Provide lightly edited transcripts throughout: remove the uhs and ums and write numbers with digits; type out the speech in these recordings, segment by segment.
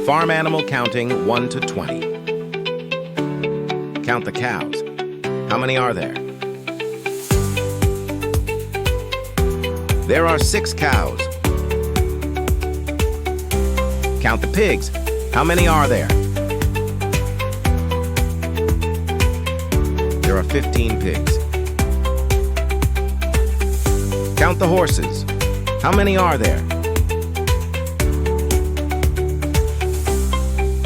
Farm animal counting 1 to 20. Count the cows. How many are there? There are 6 cows. Count the pigs. How many are there? There are 15 pigs. Count the horses. How many are there?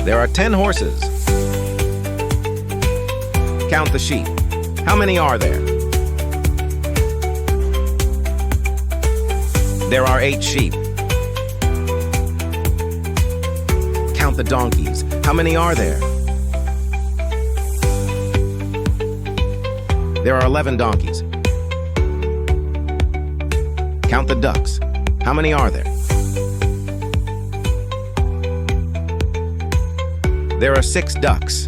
There are 10 horses. Count the sheep. How many are there? There are 8 sheep. Count the donkeys. How many are there? There are 11 donkeys. Count the ducks. How many are there? There are 6 ducks.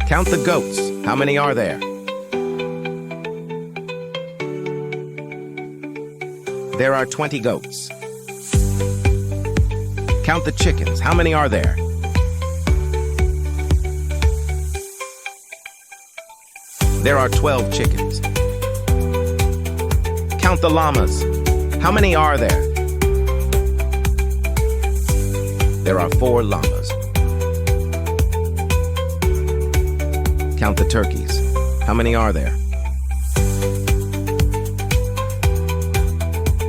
Count the goats. How many are there? There are 20 goats. Count the chickens. How many are there? There are 12 chickens. Count the llamas. How many are there? There are 4 llamas. Count the turkeys. How many are there?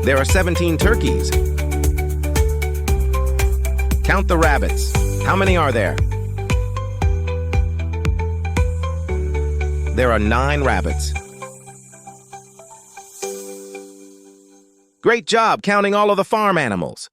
There are 17 turkeys. Count the rabbits. How many are there? There are 9 rabbits. Great job counting all of the farm animals.